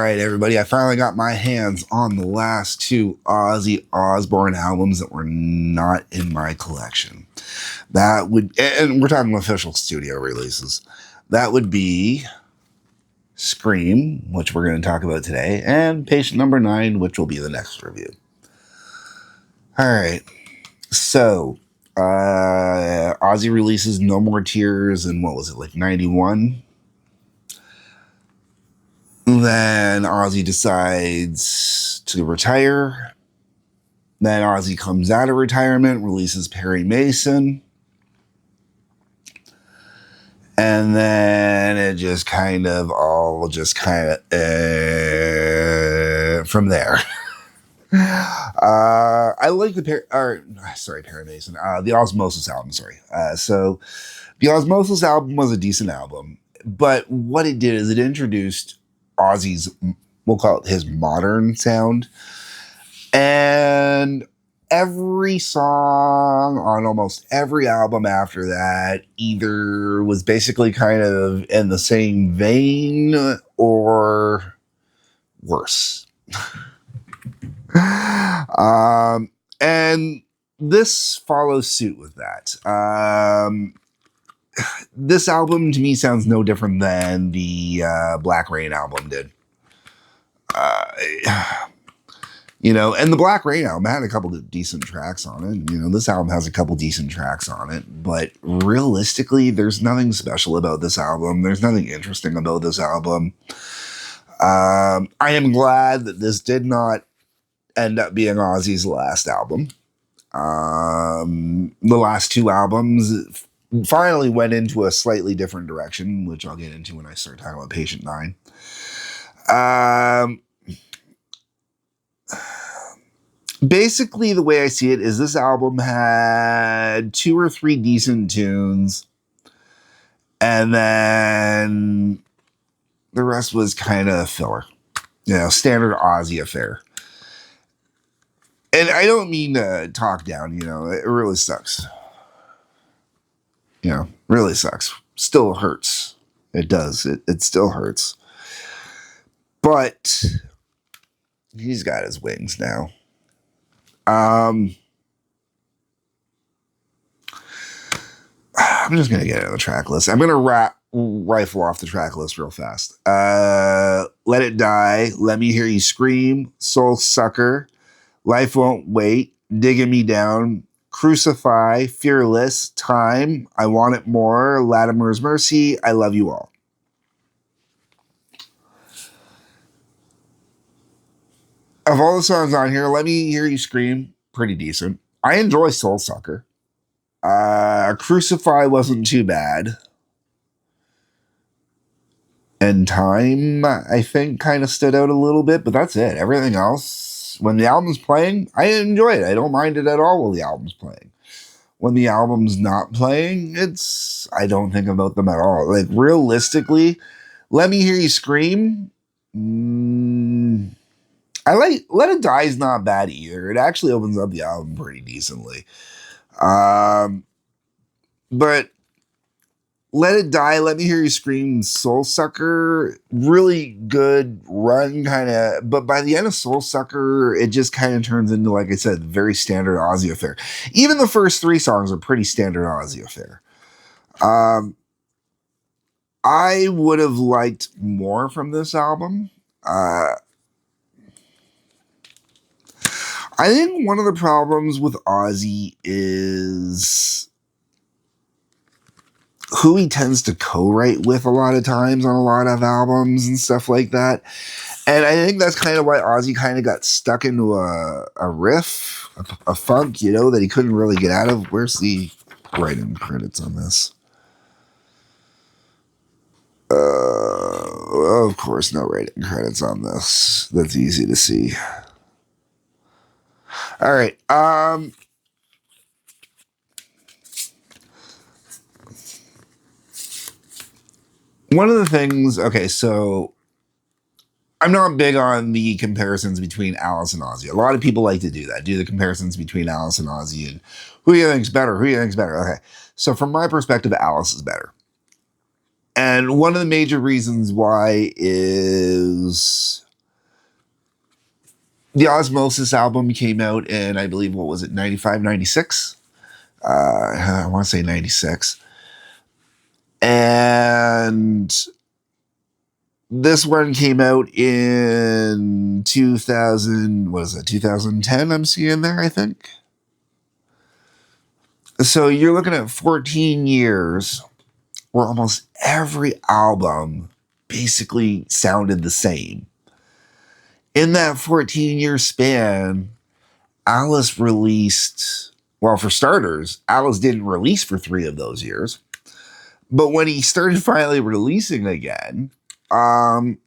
right, everybody. I finally got my hands on the last two Ozzy Osbourne albums that were not in my collection. And we're talking official studio releases. That would be Scream, which we're going to talk about today, and Patient Number 9, which will be the next review. All right. So, Ozzy releases No More Tears in, what was it, like 91? Then Ozzy decides to retire. Then Ozzy comes out of retirement, releases Perry Mason. And then it just kind of from there. I like Perry Mason. The Osmosis album, so the Osmosis album was a decent album. But what it did is it introduced Ozzy's, we'll call it his modern sound. And every song on almost every album after that either was basically kind of in the same vein or worse. And this follows suit with that. This album to me sounds no different than the Black Rain album did. And the Black Rain album had a couple of decent tracks on it. This album has a couple decent tracks on it, but realistically, there's nothing special about this album. There's nothing interesting about this album. I am glad that this did not end up being Ozzy's last album. The last two albums finally went into a slightly different direction, which I'll get into when I start talking about Patient 9. Basically, the way I see it is this album had 2 or 3 decent tunes, and then the rest was kind of filler. Standard Ozzy affair. And I don't mean to talk down, it really sucks. Really sucks. Still hurts. It does. It still hurts. But he's got his wings now. I'm just going to get into the track list. I'm going to rifle off the track list real fast. Let It Die, Let Me Hear You Scream, Soul Sucker, Life Won't Wait, Digging Me Down, Crucify, Fearless, Time, I Want It More, Latimer's Mercy, I Love You All. Of all the songs on here, Let Me Hear You Scream, pretty decent. I enjoy Soul Sucker. Crucify wasn't too bad. And Time, I think, kind of stood out a little bit, but that's it. Everything else, when the album's playing, I enjoy it. I don't mind it at all when the album's playing. When the album's not playing, I don't think about them at all. Like, realistically, Let Me Hear You Scream, I like Let It Die is not bad either. It actually opens up the album pretty decently. But Let It Die, Let Me Hear You Scream, Soul Sucker, really good run kind of, but by the end of Soul Sucker, it just kind of turns into, like I said, very standard Ozzy affair. Even the first 3 songs are pretty standard Ozzy affair. I would have liked more from this album. I think one of the problems with Ozzy is who he tends to co-write with a lot of times on a lot of albums and stuff like that. And I think that's kind of why Ozzy kind of got stuck into a riff, a funk, that he couldn't really get out of. Where's the writing credits on this? Of course, no writing credits on this. That's easy to see. All right. One of the things, so I'm not big on the comparisons between Alice and Ozzy. A lot of people like to do that, do the comparisons between Alice and Ozzy and who you think's better, Okay. So from my perspective, Alice is better. And one of the major reasons why is The Osmosis album came out in, I believe, what was it, 95, 96? I want to say 96. And this one came out in 2000, what is it, 2010, I'm seeing there, I think. So you're looking at 14 years where almost every album basically sounded the same. In that 14-year span, Alice released, well, for starters, Alice didn't release for 3 of those years. But when he started finally releasing again, um,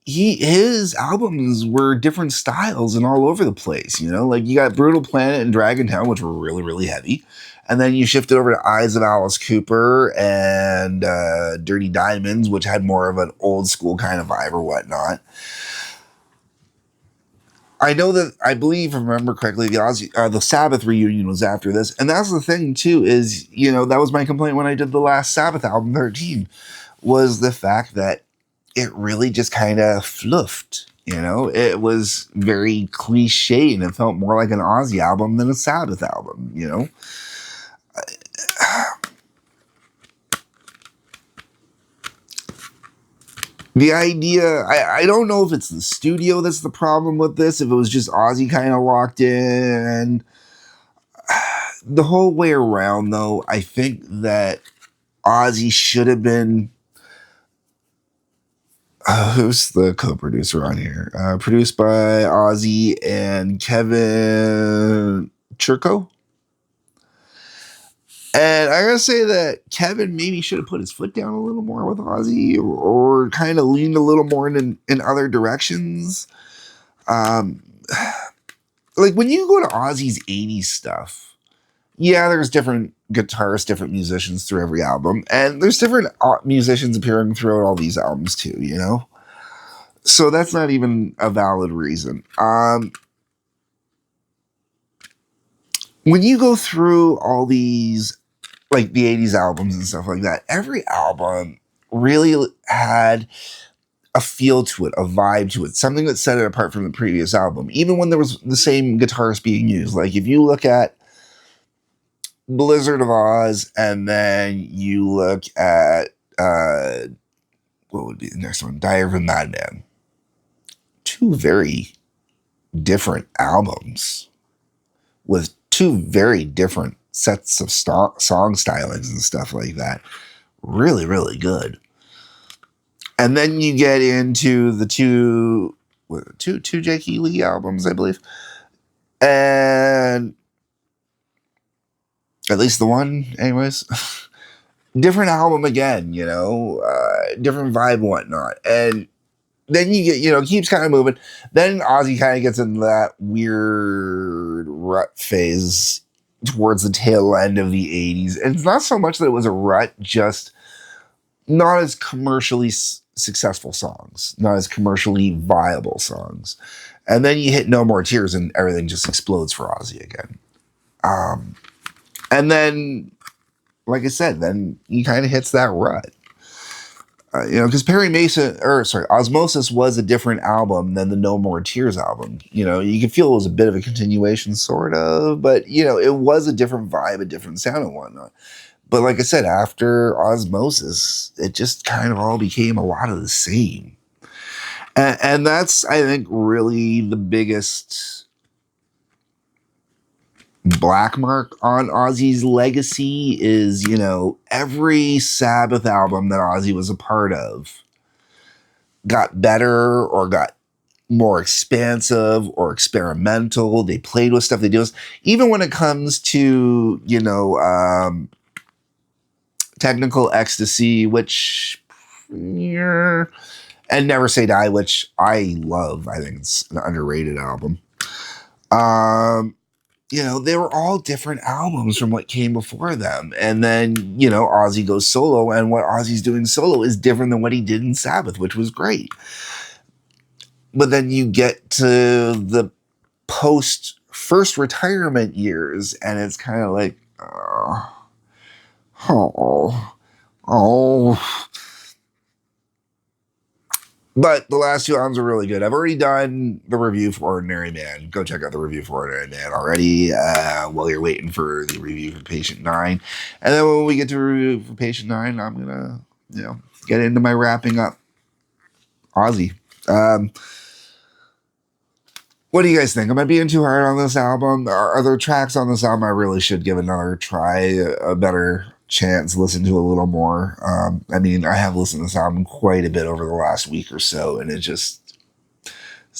his albums were different styles and all over the place. You know, like you got Brutal Planet and Dragon Town, which were really, really heavy. And then you shifted over to Eyes of Alice Cooper and Dirty Diamonds, which had more of an old school kind of vibe or whatnot. I know that, I believe, if I remember correctly, the Sabbath reunion was after this. And that's the thing, too, is, you know, that was my complaint when I did the last Sabbath album, 13, was the fact that it really just kind of fluffed. You know, it was very cliche and it felt more like an Ozzy album than a Sabbath album, you know? The idea, I don't know if it's the studio that's the problem with this, if it was just Ozzy kind of locked in. The whole way around, though, I think that Ozzy should have been. Who's the co-producer on here? Produced by Ozzy and Kevin Churko. And I gotta say that Kevin maybe should have put his foot down a little more with Ozzy, or kind of leaned a little more in other directions. Um, like when you go to Ozzy's 80s stuff, yeah, there's different guitarists, different musicians through every album, and there's different musicians appearing throughout all these albums too, you know? So that's not even a valid reason. When you go through all these, like the 80s albums and stuff like that, every album really had a feel to it, a vibe to it, something that set it apart from the previous album, even when there was the same guitarist being used. Like if you look at Blizzard of Oz and then you look at, what would be the next one? Diary of a Madman. Two very different albums with two very different sets of song stylings and stuff like that. Really, really good. And then you get into the two Jake E. Lee albums, I believe. And at least the one, anyways. Different album again, you know, different vibe and whatnot. And then you get, you know, keeps kind of moving. Then Ozzy kind of gets into that weird rut phase towards the tail end of the 80s. And it's not so much that it was a rut, just not as commercially successful songs, not as commercially viable songs. And then you hit No More Tears and everything just explodes for Ozzy again. And then, like I said, then he kind of hits that rut. You know, because Osmosis was a different album than the No More Tears album. You know, you could feel it was a bit of a continuation, sort of, but, you know, it was a different vibe, a different sound and whatnot. But like I said, after Osmosis, it just kind of all became a lot of the same. And that's, I think, really the biggest black mark on Ozzy's legacy is, you know, every Sabbath album that Ozzy was a part of got better or got more expansive or experimental. They played with stuff. They do, even when it comes to, you know, Technical Ecstasy, which, yeah, and Never Say Die, which I love. I think it's an underrated album. You know, they were all different albums from what came before them. And then, you know, Ozzy goes solo, and what Ozzy's doing solo is different than what he did in Sabbath, which was great. But then you get to the post first retirement years, and it's kind of like, oh. But the last two albums are really good. I've already done the review for Ordinary Man. Go check out the review for Ordinary Man already while you're waiting for the review for Patient 9. And then when we get to review for Patient 9, I'm going to, get into my wrapping up Ozzy. What do you guys think? Am I being too hard on this album? Are there tracks on this album I really should give another try, a better chance, listen to a little more? I mean, I have listened to this album quite a bit over the last week or so, and it's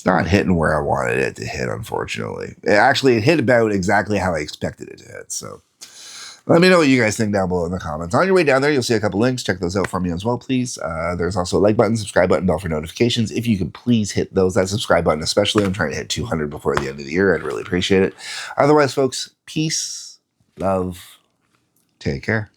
not hitting where I wanted it to hit, unfortunately. It hit about exactly how I expected it to hit, so let me know what you guys think down below in the comments. On your way down there, you'll see a couple links. Check those out for me as well, please. There's also a like button, subscribe button, bell for notifications. If you could please hit that subscribe button, especially. I'm trying to hit 200 before the end of the year. I'd really appreciate it. Otherwise, folks, peace, love, take care.